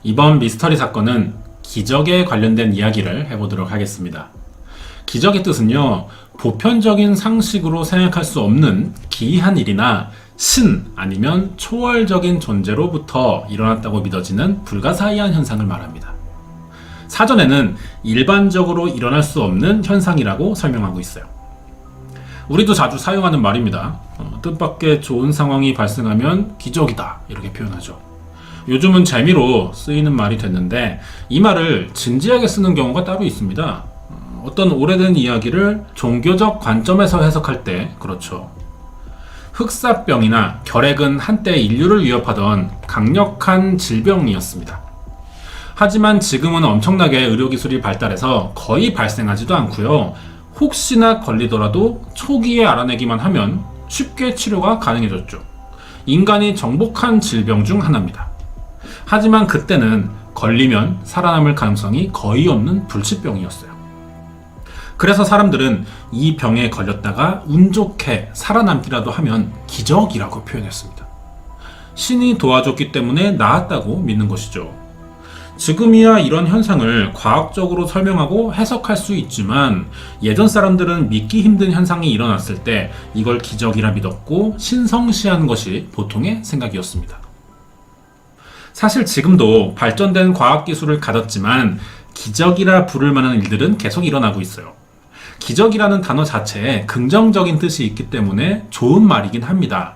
이번 미스터리 사건은 기적에 관련된 이야기를 해보도록 하겠습니다. 기적의 뜻은요, 보편적인 상식으로 생각할 수 없는 기이한 일이나 신 아니면 초월적인 존재로부터 일어났다고 믿어지는 불가사의한 현상을 말합니다. 사전에는 일반적으로 일어날 수 없는 현상이라고 설명하고 있어요. 우리도 자주 사용하는 말입니다. 뜻밖의 좋은 상황이 발생하면 기적이다 이렇게 표현하죠. 요즘은 재미로 쓰이는 말이 됐는데 이 말을 진지하게 쓰는 경우가 따로 있습니다. 어떤 오래된 이야기를 종교적 관점에서 해석할 때 그렇죠. 흑사병이나 결핵은 한때 인류를 위협하던 강력한 질병이었습니다. 하지만 지금은 엄청나게 의료기술이 발달해서 거의 발생하지도 않고요. 혹시나 걸리더라도 초기에 알아내기만 하면 쉽게 치료가 가능해졌죠. 인간이 정복한 질병 중 하나입니다. 하지만 그때는 걸리면 살아남을 가능성이 거의 없는 불치병이었어요. 그래서 사람들은 이 병에 걸렸다가 운 좋게 살아남기라도 하면 기적이라고 표현했습니다. 신이 도와줬기 때문에 나았다고 믿는 것이죠. 지금이야 이런 현상을 과학적으로 설명하고 해석할 수 있지만 예전 사람들은 믿기 힘든 현상이 일어났을 때 이걸 기적이라 믿었고 신성시한 것이 보통의 생각이었습니다. 사실 지금도 발전된 과학기술을 가졌지만 기적이라 부를 만한 일들은 계속 일어나고 있어요. 기적이라는 단어 자체에 긍정적인 뜻이 있기 때문에 좋은 말이긴 합니다.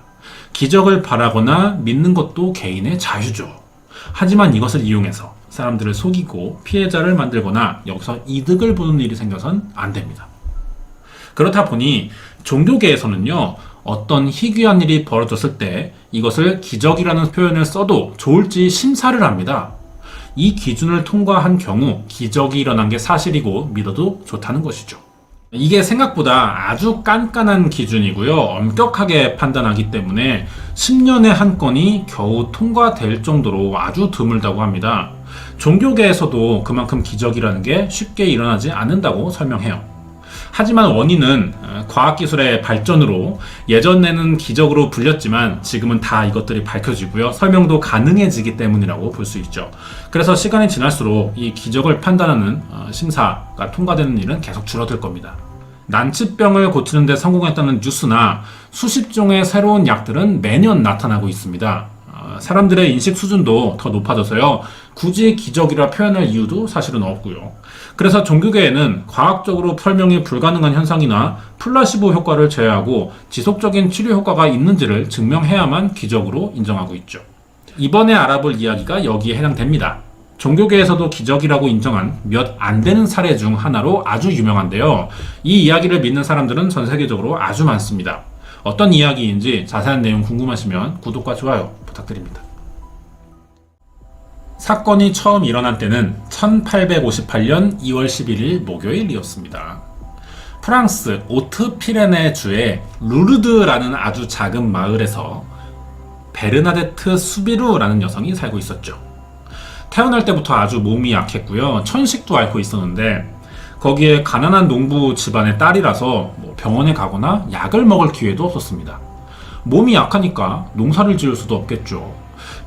기적을 바라거나 믿는 것도 개인의 자유죠. 하지만 이것을 이용해서 사람들을 속이고 피해자를 만들거나 여기서 이득을 보는 일이 생겨선 안 됩니다. 그렇다 보니 종교계에서는요, 어떤 희귀한 일이 벌어졌을 때 이것을 기적이라는 표현을 써도 좋을지 심사를 합니다. 이 기준을 통과한 경우 기적이 일어난 게 사실이고 믿어도 좋다는 것이죠. 이게 생각보다 아주 깐깐한 기준이고요. 엄격하게 판단하기 때문에 10년에 한 건이 겨우 통과될 정도로 아주 드물다고 합니다. 종교계에서도 그만큼 기적이라는 게 쉽게 일어나지 않는다고 설명해요. 하지만 원인은 과학기술의 발전으로 예전에는 기적으로 불렸지만 지금은 다 이것들이 밝혀지고요. 설명도 가능해지기 때문이라고 볼 수 있죠. 그래서 시간이 지날수록 이 기적을 판단하는 심사가 통과되는 일은 계속 줄어들 겁니다. 난치병을 고치는 데 성공했다는 뉴스나 수십 종의 새로운 약들은 매년 나타나고 있습니다. 사람들의 인식 수준도 더 높아져서요. 굳이 기적이라 표현할 이유도 사실은 없고요. 그래서 종교계에는 과학적으로 설명이 불가능한 현상이나 플라시보 효과를 제외하고 지속적인 치료 효과가 있는지를 증명해야만 기적으로 인정하고 있죠. 이번에 알아볼 이야기가 여기에 해당됩니다. 종교계에서도 기적이라고 인정한 몇 안 되는 사례 중 하나로 아주 유명한데요. 이 이야기를 믿는 사람들은 전 세계적으로 아주 많습니다. 어떤 이야기인지 자세한 내용 궁금하시면 구독과 좋아요 부탁드립니다. 사건이 처음 일어난 때는 1858년 2월 11일 목요일이었습니다. 프랑스 오트피레네 주의 루르드라는 아주 작은 마을에서 베르나데트 수비루라는 여성이 살고 있었죠. 태어날 때부터 아주 몸이 약했고요. 천식도 앓고 있었는데 거기에 가난한 농부 집안의 딸이라서 병원에 가거나 약을 먹을 기회도 없었습니다. 몸이 약하니까 농사를 지을 수도 없겠죠.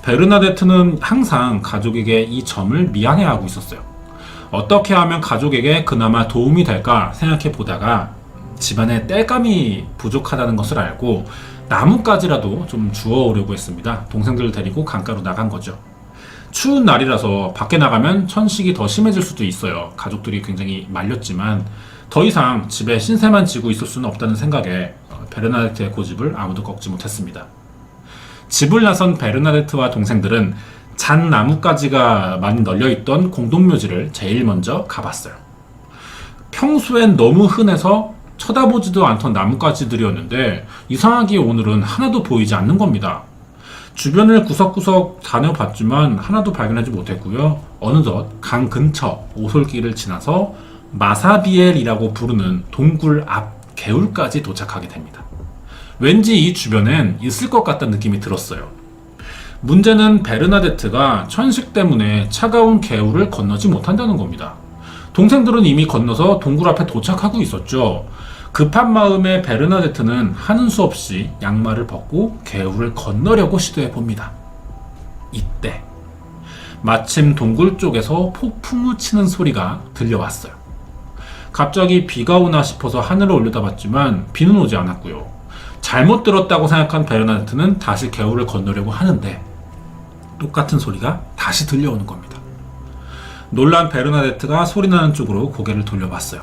베르나데트는 항상 가족에게 이 점을 미안해하고 있었어요. 어떻게 하면 가족에게 그나마 도움이 될까 생각해 보다가 집안에 땔감이 부족하다는 것을 알고 나뭇가지라도 좀 주워오려고 했습니다. 동생들을 데리고 강가로 나간 거죠. 추운 날이라서 밖에 나가면 천식이 더 심해질 수도 있어요. 가족들이 굉장히 말렸지만 더 이상 집에 신세만 지고 있을 수는 없다는 생각에 베르나데트의 고집을 아무도 꺾지 못했습니다. 집을 나선 베르나데트와 동생들은 잔 나뭇가지가 많이 널려있던 공동묘지를 제일 먼저 가봤어요. 평소엔 너무 흔해서 쳐다보지도 않던 나뭇가지들이었는데 이상하게 오늘은 하나도 보이지 않는 겁니다. 주변을 구석구석 다녀봤지만 하나도 발견하지 못했고요. 어느덧 강 근처 오솔길을 지나서 마사비엘이라고 부르는 동굴 앞 개울까지 도착하게 됩니다. 왠지 이 주변엔 있을 것 같다는 느낌이 들었어요. 문제는 베르나데트가 천식 때문에 차가운 개울을 건너지 못한다는 겁니다. 동생들은 이미 건너서 동굴 앞에 도착하고 있었죠. 급한 마음에 베르나데트는 하는 수 없이 양말을 벗고 개울을 건너려고 시도해 봅니다. 이때 마침 동굴 쪽에서 폭풍우 치는 소리가 들려왔어요. 갑자기 비가 오나 싶어서 하늘을 올려다봤지만 비는 오지 않았고요. 잘못 들었다고 생각한 베르나데트는 다시 개울을 건너려고 하는데 똑같은 소리가 다시 들려오는 겁니다. 놀란 베르나데트가 소리나는 쪽으로 고개를 돌려봤어요.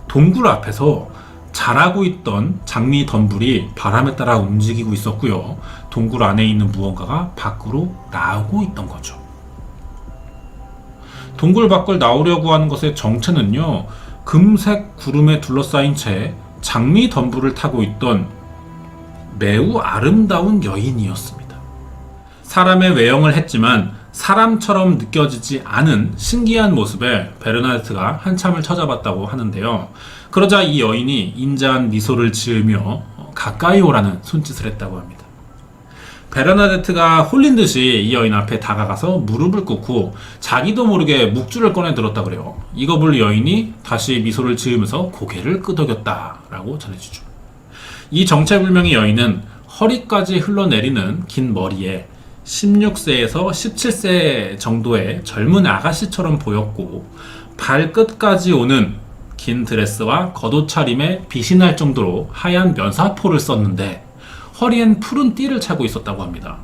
동굴 앞에서 자라고 있던 장미 덤불이 바람에 따라 움직이고 있었고요. 동굴 안에 있는 무언가가 밖으로 나오고 있던 거죠. 동굴 밖을 나오려고 하는 것의 정체는요, 금색 구름에 둘러싸인 채 장미 덤불을 타고 있던 매우 아름다운 여인이었습니다. 사람의 외형을 했지만 사람처럼 느껴지지 않은 신기한 모습에 베르나데트가 한참을 찾아봤다고 하는데요. 그러자 이 여인이 인자한 미소를 지으며 가까이 오라는 손짓을 했다고 합니다. 베르나데트가 홀린 듯이 이 여인 앞에 다가가서 무릎을 꿇고 자기도 모르게 묵주를 꺼내 들었다 그래요. 이거 볼 여인이 다시 미소를 지으면서 고개를 끄덕였다라고 전해지죠. 이 정체불명의 여인은 허리까지 흘러내리는 긴 머리에 16세에서 17세 정도의 젊은 아가씨처럼 보였고 발끝까지 오는 긴 드레스와 겉옷차림에 빛이 날 정도로 하얀 면사포를 썼는데 허리엔 푸른 띠를 차고 있었다고 합니다.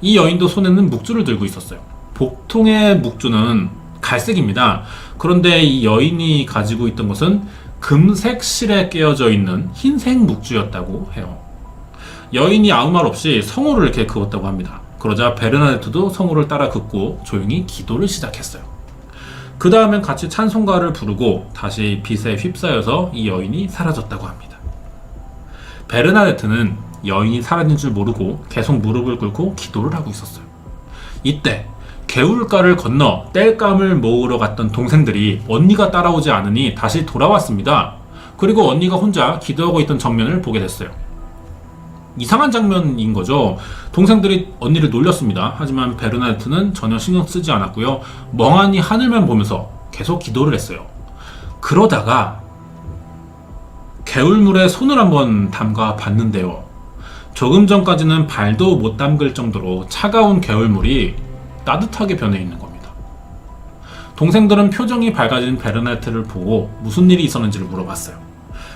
이 여인도 손에는 묵주를 들고 있었어요. 보통의 묵주는 갈색입니다. 그런데 이 여인이 가지고 있던 것은 금색 실에 깨어져 있는 흰색 묵주였다고 해요. 여인이 아무 말 없이 성호를 이렇게 그었다고 합니다. 그러자 베르나데트도 성호를 따라 긋고 조용히 기도를 시작했어요. 그 다음엔 같이 찬송가를 부르고 다시 빛에 휩싸여서 이 여인이 사라졌다고 합니다. 베르나데트는 여인이 사라진 줄 모르고 계속 무릎을 꿇고 기도를 하고 있었어요. 이때 개울가를 건너 땔감을 모으러 갔던 동생들이 언니가 따라오지 않으니 다시 돌아왔습니다. 그리고 언니가 혼자 기도하고 있던 장면을 보게 됐어요. 이상한 장면인 거죠. 동생들이 언니를 놀렸습니다. 하지만 베르나데트는 전혀 신경 쓰지 않았고요. 멍하니 하늘만 보면서 계속 기도를 했어요. 그러다가 개울물에 손을 한번 담가 봤는데요. 조금 전까지는 발도 못 담글 정도로 차가운 개울물이 따뜻하게 변해 있는 겁니다. 동생들은 표정이 밝아진 베르나데트를 보고 무슨 일이 있었는지를 물어봤어요.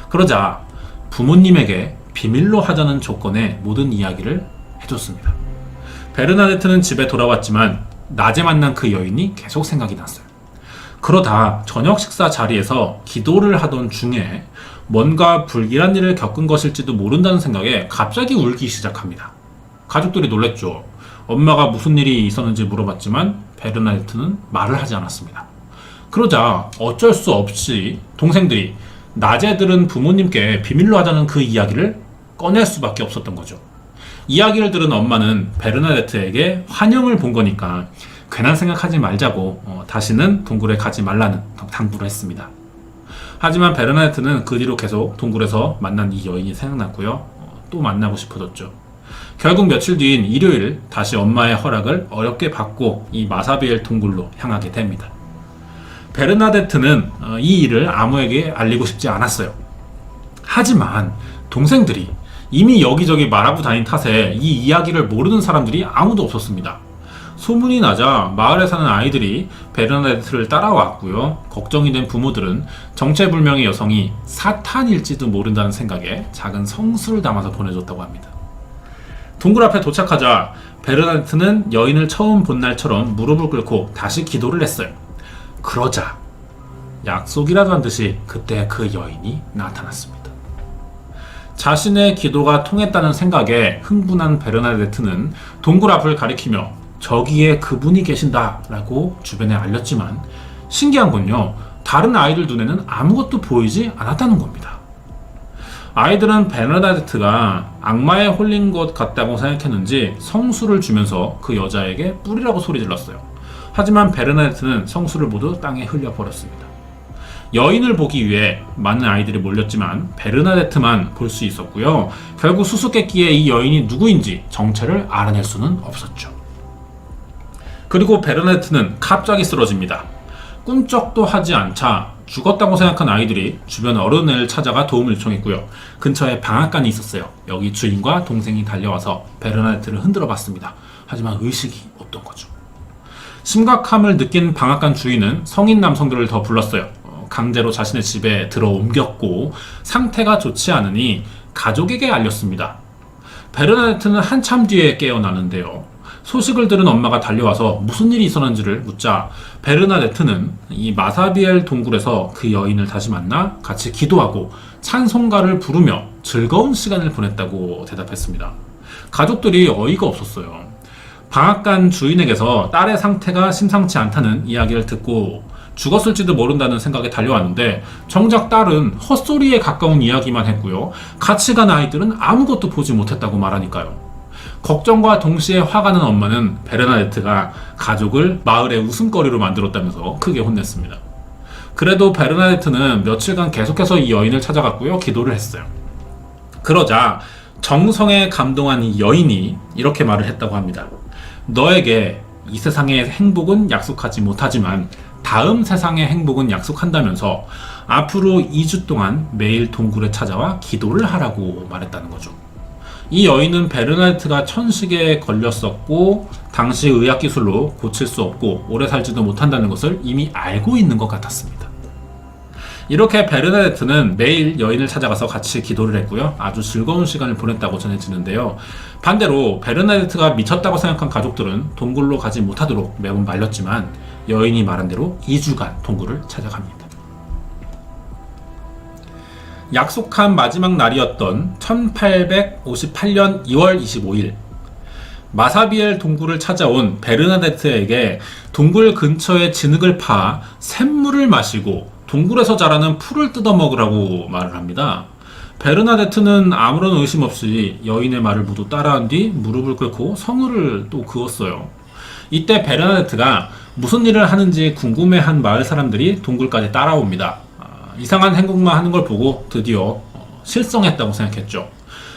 그러자 부모님에게 비밀로 하자는 조건에 모든 이야기를 해줬습니다. 베르나데트는 집에 돌아왔지만 낮에 만난 그 여인이 계속 생각이 났어요. 그러다 저녁 식사 자리에서 기도를 하던 중에 뭔가 불길한 일을 겪은 것일지도 모른다는 생각에 갑자기 울기 시작합니다. 가족들이 놀랬죠. 엄마가 무슨 일이 있었는지 물어봤지만 베르나데트는 말을 하지 않았습니다. 그러자 어쩔 수 없이 동생들이 낮에 들은 부모님께 비밀로 하자는 그 이야기를 꺼낼 수밖에 없었던 거죠. 이야기를 들은 엄마는 베르나데트에게 환영을 본 거니까 괜한 생각하지 말자고 다시는 동굴에 가지 말라는 당부를 했습니다. 하지만 베르나데트는 그 뒤로 계속 동굴에서 만난 이 여인이 생각났고요. 또 만나고 싶어졌죠. 결국 며칠 뒤인 일요일 다시 엄마의 허락을 어렵게 받고 이 마사비엘 동굴로 향하게 됩니다. 베르나데트는 이 일을 아무에게 알리고 싶지 않았어요. 하지만 동생들이 이미 여기저기 말하고 다닌 탓에 이 이야기를 모르는 사람들이 아무도 없었습니다. 소문이 나자 마을에 사는 아이들이 베르나데트를 따라왔고요. 걱정이 된 부모들은 정체불명의 여성이 사탄일지도 모른다는 생각에 작은 성수를 담아서 보내줬다고 합니다. 동굴 앞에 도착하자 베르나데트는 여인을 처음 본 날처럼 무릎을 꿇고 다시 기도를 했어요. 그러자 약속이라도 한 듯이 그때 그 여인이 나타났습니다. 자신의 기도가 통했다는 생각에 흥분한 베르나데트는 동굴 앞을 가리키며 저기에 그분이 계신다 라고 주변에 알렸지만 신기한 건요, 다른 아이들 눈에는 아무것도 보이지 않았다는 겁니다. 아이들은 베르나데트가 악마에 홀린 것 같다고 생각했는지 성수를 주면서 그 여자에게 뿌리라고 소리 질렀어요. 하지만 베르나데트는 성수를 모두 땅에 흘려버렸습니다. 여인을 보기 위해 많은 아이들이 몰렸지만 베르나데트만 볼 수 있었고요. 결국 수수께끼에 이 여인이 누구인지 정체를 알아낼 수는 없었죠. 그리고 베르나데트는 갑자기 쓰러집니다. 꿈쩍도 하지 않자 죽었다고 생각한 아이들이 주변 어른을 찾아가 도움을 요청했고요. 근처에 방앗간이 있었어요. 여기 주인과 동생이 달려와서 베르나데트를 흔들어 봤습니다. 하지만 의식이 없던 거죠. 심각함을 느낀 방앗간 주인은 성인 남성들을 더 불렀어요. 강제로 자신의 집에 들어 옮겼고 상태가 좋지 않으니 가족에게 알렸습니다. 베르나데트는 한참 뒤에 깨어나는데요. 소식을 들은 엄마가 달려와서 무슨 일이 있었는지를 묻자 베르나데트는 이 마사비엘 동굴에서 그 여인을 다시 만나 같이 기도하고 찬송가를 부르며 즐거운 시간을 보냈다고 대답했습니다. 가족들이 어이가 없었어요. 방앗간 주인에게서 딸의 상태가 심상치 않다는 이야기를 듣고 죽었을지도 모른다는 생각에 달려왔는데 정작 딸은 헛소리에 가까운 이야기만 했고요. 같이 간 아이들은 아무것도 보지 못했다고 말하니까요. 걱정과 동시에 화가 난 엄마는 베르나데트가 가족을 마을의 웃음거리로 만들었다면서 크게 혼냈습니다. 그래도 베르나데트는 며칠간 계속해서 이 여인을 찾아갔고요. 기도를 했어요. 그러자 정성에 감동한 이 여인이 이렇게 말을 했다고 합니다. 너에게 이 세상의 행복은 약속하지 못하지만 다음 세상의 행복은 약속한다면서 앞으로 2주 동안 매일 동굴에 찾아와 기도를 하라고 말했다는 거죠. 이 여인은 베르나데트가 천식에 걸렸었고 당시 의학기술로 고칠 수 없고 오래 살지도 못한다는 것을 이미 알고 있는 것 같았습니다. 이렇게 베르나데트는 매일 여인을 찾아가서 같이 기도를 했고요. 아주 즐거운 시간을 보냈다고 전해지는데요. 반대로 베르나데트가 미쳤다고 생각한 가족들은 동굴로 가지 못하도록 매번 말렸지만 여인이 말한 대로 2주간 동굴을 찾아갑니다. 약속한 마지막 날이었던 1858년 2월 25일 마사비엘 동굴을 찾아온 베르나데트에게 동굴 근처의 진흙을 파 샘물을 마시고 동굴에서 자라는 풀을 뜯어먹으라고 말을 합니다. 베르나데트는 아무런 의심 없이 여인의 말을 모두 따라한 뒤 무릎을 꿇고 성을 또 그었어요. 이때 베르나데트가 무슨 일을 하는지 궁금해한 마을 사람들이 동굴까지 따라옵니다. 이상한 행동만 하는 걸 보고 드디어 실성했다고 생각했죠.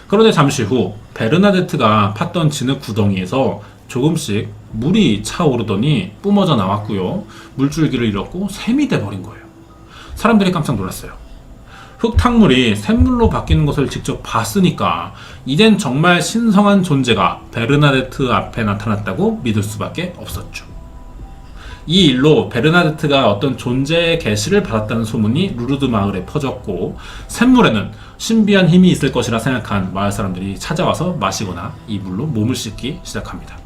그런데 잠시 후 베르나데트가 팠던 진흙 구덩이에서 조금씩 물이 차오르더니 뿜어져 나왔고요. 물줄기를 잃었고 샘이 돼버린 거예요. 사람들이 깜짝 놀랐어요. 흙탕물이 샘물로 바뀌는 것을 직접 봤으니까 이젠 정말 신성한 존재가 베르나데트 앞에 나타났다고 믿을 수밖에 없었죠. 이 일로 베르나데트가 어떤 존재의 계시를 받았다는 소문이 루르드 마을에 퍼졌고 샘물에는 신비한 힘이 있을 것이라 생각한 마을 사람들이 찾아와서 마시거나 이 물로 몸을 씻기 시작합니다.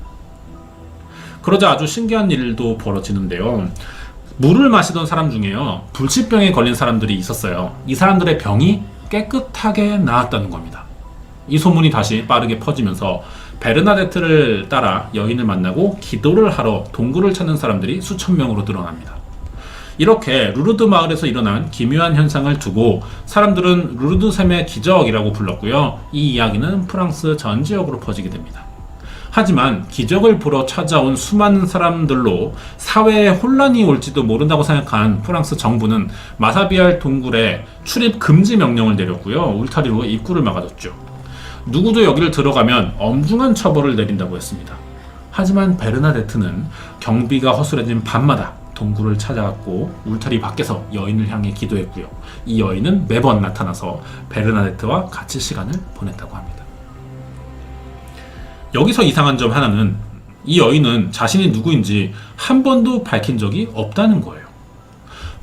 그러자 아주 신기한 일도 벌어지는데요. 물을 마시던 사람 중에요, 불치병에 걸린 사람들이 있었어요. 이 사람들의 병이 깨끗하게 나았다는 겁니다. 이 소문이 다시 빠르게 퍼지면서 베르나데트를 따라 여인을 만나고 기도를 하러 동굴을 찾는 사람들이 수천 명으로 늘어납니다. 이렇게 루르드 마을에서 일어난 기묘한 현상을 두고 사람들은 루르드샘의 기적이라고 불렀고요. 이 이야기는 프랑스 전 지역으로 퍼지게 됩니다. 하지만 기적을 보러 찾아온 수많은 사람들로 사회에 혼란이 올지도 모른다고 생각한 프랑스 정부는 마사비알 동굴에 출입 금지 명령을 내렸고요. 울타리로 입구를 막아뒀죠. 누구도 여기를 들어가면 엄중한 처벌을 내린다고 했습니다. 하지만 베르나데트는 경비가 허술해진 밤마다 동굴을 찾아갔고 울타리 밖에서 여인을 향해 기도했고요. 이 여인은 매번 나타나서 베르나데트와 같이 시간을 보냈다고 합니다. 여기서 이상한 점 하나는 이 여인은 자신이 누구인지 한 번도 밝힌 적이 없다는 거예요.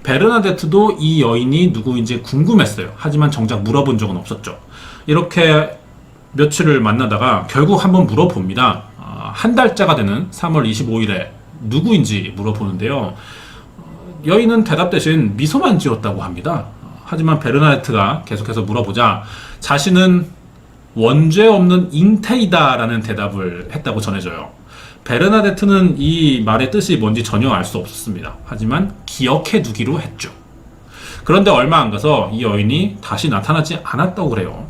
베르나데트도 이 여인이 누구인지 궁금했어요. 하지만 정작 물어본 적은 없었죠. 이렇게 며칠을 만나다가 결국 한번 물어봅니다. 한 달째가 되는 3월 25일에 누구인지 물어보는데요. 여인은 대답 대신 미소만 지었다고 합니다. 하지만 베르나데트가 계속해서 물어보자 자신은 원죄 없는 잉태이다 라는 대답을 했다고 전해져요. 베르나데트는 이 말의 뜻이 뭔지 전혀 알 수 없었습니다. 하지만 기억해 두기로 했죠. 그런데 얼마 안 가서 이 여인이 다시 나타나지 않았다고 그래요.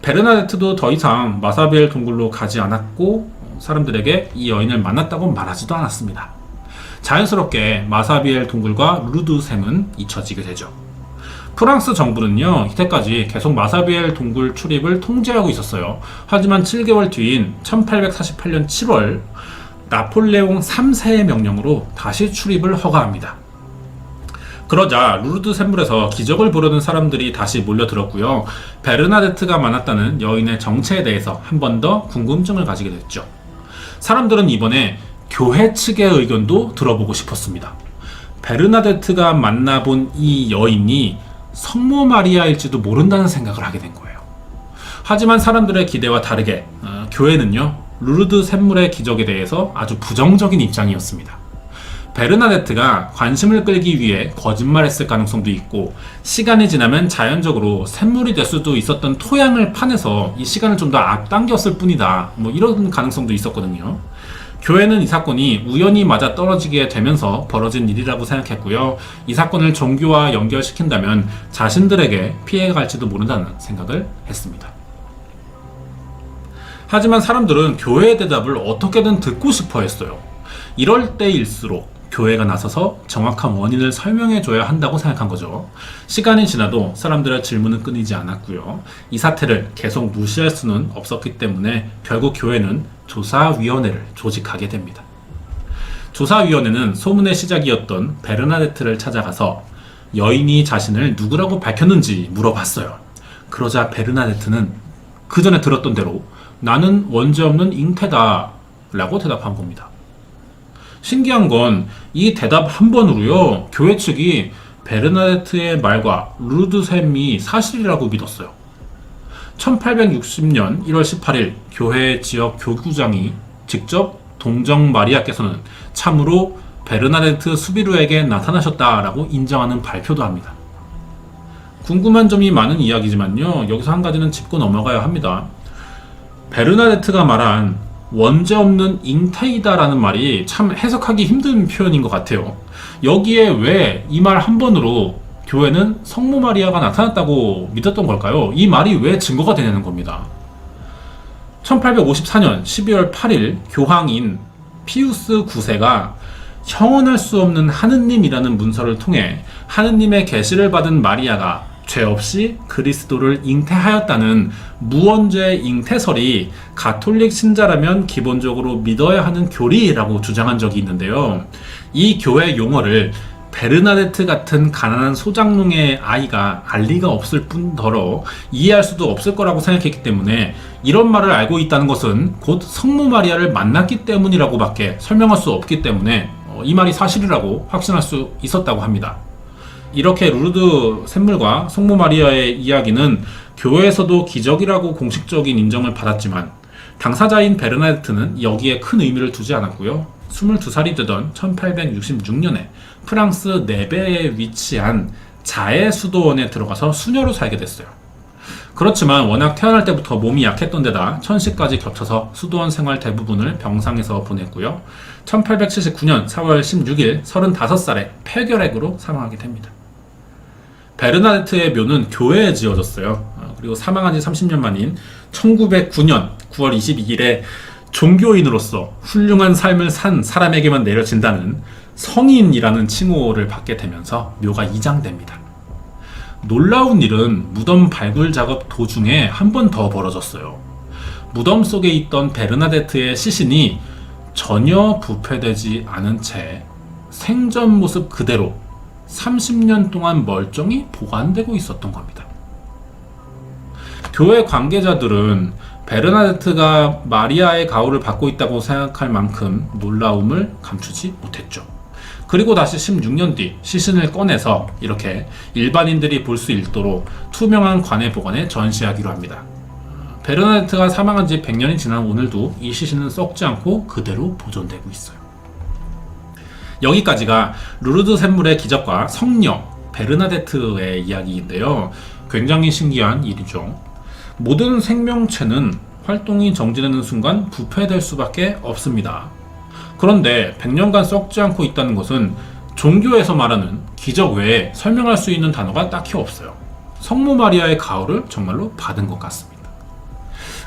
베르나데트도 더 이상 마사비엘 동굴로 가지 않았고 사람들에게 이 여인을 만났다고 말하지도 않았습니다. 자연스럽게 마사비엘 동굴과 루르드 샘은 잊혀지게 되죠. 프랑스 정부는요, 이때까지 계속 마사비엘 동굴 출입을 통제하고 있었어요. 하지만 7개월 뒤인 1848년 7월 나폴레옹 3세의 명령으로 다시 출입을 허가합니다. 그러자 루르드 샘물에서 기적을 보려는 사람들이 다시 몰려들었고요. 베르나데트가 만났다는 여인의 정체에 대해서 한 번 더 궁금증을 가지게 됐죠. 사람들은 이번에 교회 측의 의견도 들어보고 싶었습니다. 베르나데트가 만나본 이 여인이 성모 마리아일지도 모른다는 생각을 하게 된 거예요. 하지만 사람들의 기대와 다르게 교회는요, 루르드 샘물의 기적에 대해서 아주 부정적인 입장이었습니다. 베르나데트가 관심을 끌기 위해 거짓말했을 가능성도 있고, 시간이 지나면 자연적으로 샘물이 될 수도 있었던 토양을 파내서 이 시간을 좀 더 앞당겼을 뿐이다, 이런 가능성도 있었거든요. 교회는 이 사건이 우연히 맞아 떨어지게 되면서 벌어진 일이라고 생각했고요. 이 사건을 종교와 연결시킨다면 자신들에게 피해가 갈지도 모른다는 생각을 했습니다. 하지만 사람들은 교회의 대답을 어떻게든 듣고 싶어 했어요. 이럴 때일수록 교회가 나서서 정확한 원인을 설명해줘야 한다고 생각한 거죠. 시간이 지나도 사람들의 질문은 끊이지 않았고요. 이 사태를 계속 무시할 수는 없었기 때문에 결국 교회는 조사위원회를 조직하게 됩니다. 조사위원회는 소문의 시작이었던 베르나데트를 찾아가서 여인이 자신을 누구라고 밝혔는지 물어봤어요. 그러자 베르나데트는 그 전에 들었던 대로 나는 원죄 없는 잉태다 라고 대답한 겁니다. 신기한 건 이 대답 한 번으로요, 교회 측이 베르나데트의 말과 루르드 샘이 사실이라고 믿었어요. 1860년 1월 18일 교회 지역 교구장이 직접 동정 마리아께서는 참으로 베르나데트 수비루에게 나타나셨다라고 인정하는 발표도 합니다. 궁금한 점이 많은 이야기지만요, 여기서 한 가지는 짚고 넘어가야 합니다. 베르나데트가 말한 원죄 없는 잉태이다라는 말이 참 해석하기 힘든 표현인 것 같아요. 여기에 왜 이 말 한 번으로 교회는 성모 마리아가 나타났다고 믿었던 걸까요? 이 말이 왜 증거가 되냐는 겁니다. 1854년 12월 8일 교황인 피우스 9세가 형언할 수 없는 하느님이라는 문서를 통해 하느님의 계시를 받은 마리아가 죄 없이 그리스도를 잉태하였다는 무원죄 잉태설이 가톨릭 신자라면 기본적으로 믿어야 하는 교리라고 주장한 적이 있는데요. 이 교회 용어를 베르나데트 같은 가난한 소장농의 아이가 알 리가 없을 뿐더러 이해할 수도 없을 거라고 생각했기 때문에 이런 말을 알고 있다는 것은 곧 성모 마리아를 만났기 때문이라고 밖에 설명할 수 없기 때문에 이 말이 사실이라고 확신할 수 있었다고 합니다. 이렇게 루르드 샘물과 성모 마리아의 이야기는 교회에서도 기적이라고 공식적인 인정을 받았지만 당사자인 베르나데트는 여기에 큰 의미를 두지 않았고요. 22살이 되던 1866년에 프랑스 네베에 위치한 자의 수도원에 들어가서 수녀로 살게 됐어요. 그렇지만 워낙 태어날 때부터 몸이 약했던 데다 천식까지 겹쳐서 수도원 생활 대부분을 병상에서 보냈고요. 1879년 4월 16일 35살에 폐결핵으로 사망하게 됩니다. 베르나데트의 묘는 교회에 지어졌어요. 그리고 사망한 지 30년 만인 1909년 9월 22일에 종교인으로서 훌륭한 삶을 산 사람에게만 내려진다는 성인이라는 칭호를 받게 되면서 묘가 이장됩니다. 놀라운 일은 무덤 발굴 작업 도중에 한 번 더 벌어졌어요. 무덤 속에 있던 베르나데트의 시신이 전혀 부패되지 않은 채 생전 모습 그대로 30년 동안 멀쩡히 보관되고 있었던 겁니다. 교회 관계자들은 베르나데트가 마리아의 가호를 받고 있다고 생각할 만큼 놀라움을 감추지 못했죠. 그리고 다시 16년 뒤 시신을 꺼내서 이렇게 일반인들이 볼 수 있도록 투명한 관에 보관해 전시하기로 합니다. 베르나데트가 사망한 지 100년이 지난 오늘도 이 시신은 썩지 않고 그대로 보존되고 있어요. 여기까지가 루르드 샘물의 기적과 성녀 베르나데트의 이야기인데요. 굉장히 신기한 일이죠. 모든 생명체는 활동이 정지되는 순간 부패될 수밖에 없습니다. 그런데 100년간 썩지 않고 있다는 것은 종교에서 말하는 기적 외에 설명할 수 있는 단어가 딱히 없어요. 성모 마리아의 가호를 정말로 받은 것 같습니다.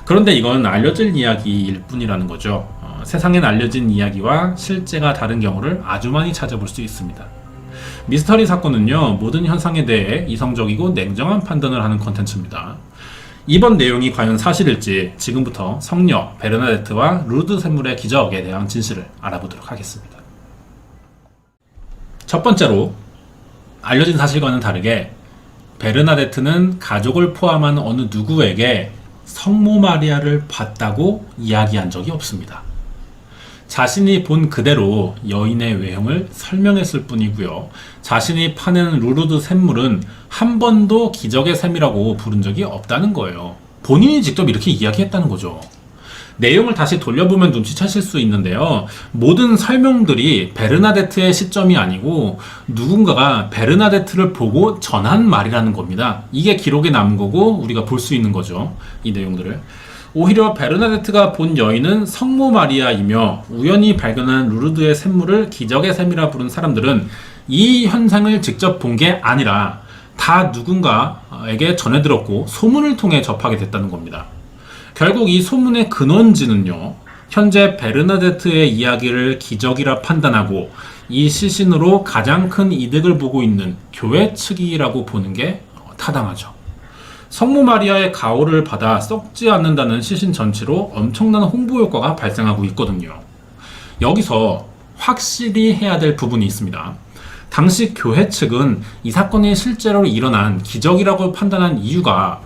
그런데 이건 알려질 이야기일 뿐이라는 거죠. 세상엔 알려진 이야기와 실제가 다른 경우를 아주 많이 찾아볼 수 있습니다. 미스터리 사건은요, 모든 현상에 대해 이성적이고 냉정한 판단을 하는 콘텐츠입니다. 이번 내용이 과연 사실일지 지금부터 성녀 베르나데트와 루르드 샘물의 기적에 대한 진실을 알아보도록 하겠습니다. 첫 번째로, 알려진 사실과는 다르게 베르나데트는 가족을 포함한 어느 누구에게 성모 마리아를 봤다고 이야기한 적이 없습니다. 자신이 본 그대로 여인의 외형을 설명했을 뿐이고요. 자신이 파낸 루르드 샘물은 한 번도 기적의 샘이라고 부른 적이 없다는 거예요. 본인이 직접 이렇게 이야기했다는 거죠. 내용을 다시 돌려보면 눈치채실 수 있는데요. 모든 설명들이 베르나데트의 시점이 아니고 누군가가 베르나데트를 보고 전한 말이라는 겁니다. 이게 기록에 남은 거고 우리가 볼 수 있는 거죠. 이 내용들을. 오히려 베르나데트가 본 여인은 성모 마리아이며 우연히 발견한 루르드의 샘물을 기적의 샘이라 부른 사람들은 이 현상을 직접 본 게 아니라 다 누군가에게 전해 들었고 소문을 통해 접하게 됐다는 겁니다. 결국 이 소문의 근원지는요, 현재 베르나데트의 이야기를 기적이라 판단하고 이 시신으로 가장 큰 이득을 보고 있는 교회 측이라고 보는 게 타당하죠. 성모 마리아의 가호를 받아 썩지 않는다는 시신 전체로 엄청난 홍보 효과가 발생하고 있거든요. 여기서 확실히 해야 될 부분이 있습니다. 당시 교회 측은 이 사건이 실제로 일어난 기적이라고 판단한 이유가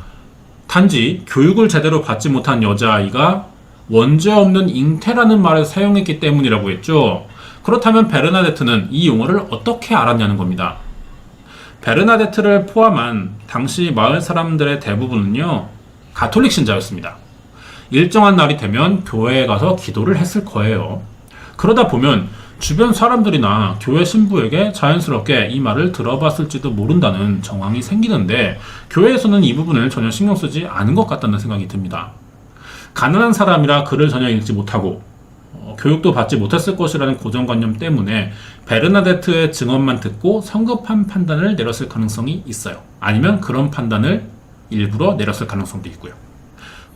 단지 교육을 제대로 받지 못한 여자아이가 원죄 없는 잉태라는 말을 사용했기 때문이라고 했죠. 그렇다면 베르나데트는 이 용어를 어떻게 알았냐는 겁니다. 베르나데트를 포함한 당시 마을 사람들의 대부분은요, 가톨릭 신자였습니다. 일정한 날이 되면 교회에 가서 기도를 했을 거예요. 그러다 보면 주변 사람들이나 교회 신부에게 자연스럽게 이 말을 들어봤을지도 모른다는 정황이 생기는데 교회에서는 이 부분을 전혀 신경 쓰지 않은 것 같다는 생각이 듭니다. 가난한 사람이라 글을 전혀 읽지 못하고 교육도 받지 못했을 것이라는 고정관념 때문에 베르나데트의 증언만 듣고 성급한 판단을 내렸을 가능성이 있어요. 아니면 그런 판단을 일부러 내렸을 가능성도 있고요.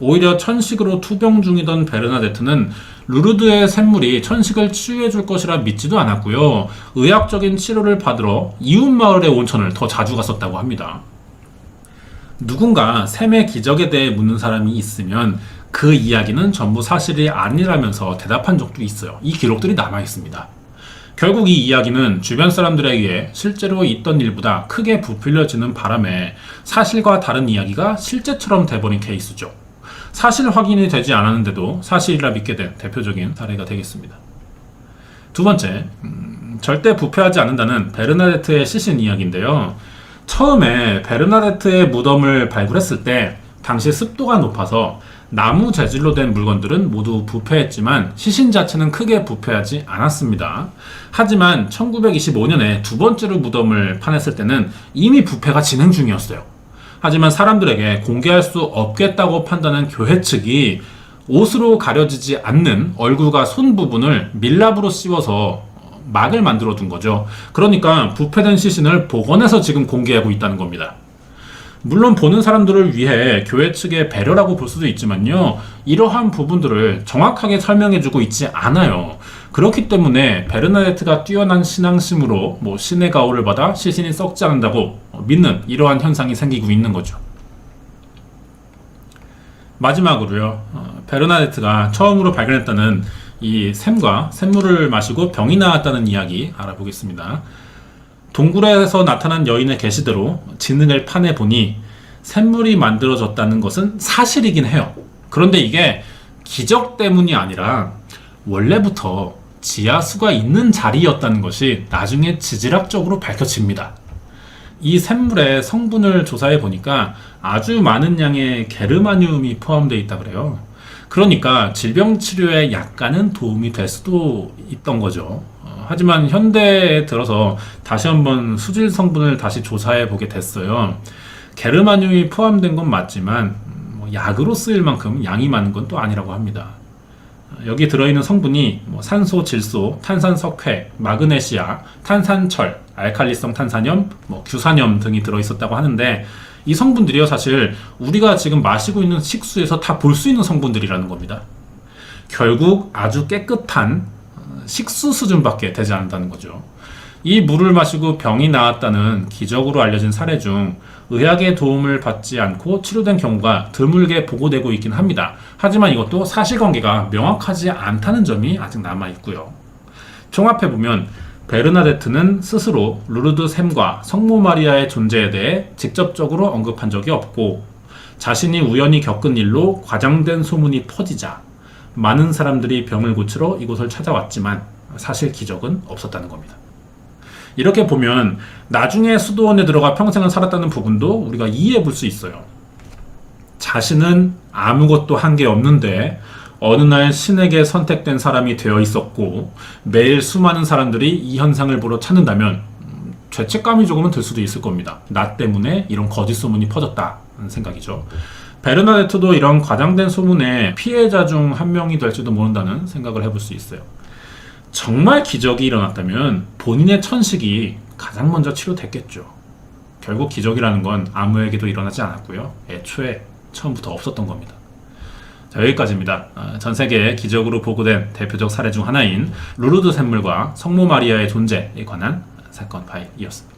오히려 천식으로 투병 중이던 베르나데트는 루르드의 샘물이 천식을 치유해 줄 것이라 믿지도 않았고요. 의학적인 치료를 받으러 이웃 마을의 온천을 더 자주 갔었다고 합니다. 누군가 샘의 기적에 대해 묻는 사람이 있으면 그 이야기는 전부 사실이 아니라면서 대답한 적도 있어요. 이 기록들이 남아 있습니다. 결국 이 이야기는 주변 사람들에게 실제로 있던 일보다 크게 부풀려지는 바람에 사실과 다른 이야기가 실제처럼 돼버린 케이스죠. 사실 확인이 되지 않았는데도 사실이라 믿게 된 대표적인 사례가 되겠습니다. 두 번째, 절대 부패하지 않는다는 베르나데트의 시신 이야기인데요. 처음에 베르나데트의 무덤을 발굴했을 때 당시 습도가 높아서 나무 재질로 된 물건들은 모두 부패했지만 시신 자체는 크게 부패하지 않았습니다. 하지만 1925년에 두 번째로 무덤을 파냈을 때는 이미 부패가 진행 중이었어요. 하지만 사람들에게 공개할 수 없겠다고 판단한 교회 측이 옷으로 가려지지 않는 얼굴과 손 부분을 밀랍으로 씌워서 막을 만들어 둔 거죠. 그러니까 부패된 시신을 복원해서 지금 공개하고 있다는 겁니다. 물론 보는 사람들을 위해 교회 측의 배려라고 볼 수도 있지만요, 이러한 부분들을 정확하게 설명해주고 있지 않아요. 그렇기 때문에 베르나데트가 뛰어난 신앙심으로 신의 가호를 받아 시신이 썩지 않는다고 믿는 이러한 현상이 생기고 있는 거죠. 마지막으로요, 베르나데트가 처음으로 발견했다는 이 샘과 샘물을 마시고 병이 나았다는 이야기 알아보겠습니다. 동굴에서 나타난 여인의 계시대로 진흙을 파내보니 샘물이 만들어졌다는 것은 사실이긴 해요. 그런데 이게 기적 때문이 아니라 원래부터 지하수가 있는 자리였다는 것이 나중에 지질학적으로 밝혀집니다. 이 샘물의 성분을 조사해 보니까 아주 많은 양의 게르마늄이 포함되어 있다 그래요. 그러니까 질병 치료에 약간은 도움이 될 수도 있던 거죠. 하지만 현대에 들어서 다시 한번 수질 성분을 다시 조사해 보게 됐어요. 게르마늄이 포함된 건 맞지만 약으로 쓰일 만큼 양이 많은 건 또 아니라고 합니다. 여기 들어있는 성분이 산소, 질소, 탄산석회, 마그네시아, 탄산철, 알칼리성 탄산염, 규산염 등이 들어있었다고 하는데 이 성분들이요, 사실 우리가 지금 마시고 있는 식수에서 다 볼 수 있는 성분들이라는 겁니다. 결국 아주 깨끗한 식수 수준밖에 되지 않는다는 거죠. 이 물을 마시고 병이 나았다는 기적으로 알려진 사례 중 의학의 도움을 받지 않고 치료된 경우가 드물게 보고되고 있긴 합니다. 하지만 이것도 사실관계가 명확하지 않다는 점이 아직 남아있고요. 종합해보면 베르나데트는 스스로 루르드 샘과 성모 마리아의 존재에 대해 직접적으로 언급한 적이 없고 자신이 우연히 겪은 일로 과장된 소문이 퍼지자 많은 사람들이 병을 고치러 이곳을 찾아왔지만 사실 기적은 없었다는 겁니다. 이렇게 보면 나중에 수도원에 들어가 평생을 살았다는 부분도 우리가 이해해 볼 수 있어요. 자신은 아무것도 한 게 없는데 어느 날 신에게 선택된 사람이 되어 있었고 매일 수많은 사람들이 이 현상을 보러 찾는다면 죄책감이 조금은 들 수도 있을 겁니다. 나 때문에 이런 거짓 소문이 퍼졌다는 생각이죠. 베르나데트도 이런 과장된 소문의 피해자 중 한 명이 될지도 모른다는 생각을 해볼 수 있어요. 정말 기적이 일어났다면 본인의 천식이 가장 먼저 치료됐겠죠. 결국 기적이라는 건 아무에게도 일어나지 않았고요. 애초에 처음부터 없었던 겁니다. 자, 여기까지입니다. 전 세계의 기적으로 보고된 대표적 사례 중 하나인 루르드 샘물과 성모 마리아의 존재에 관한 사건 파일이었습니다.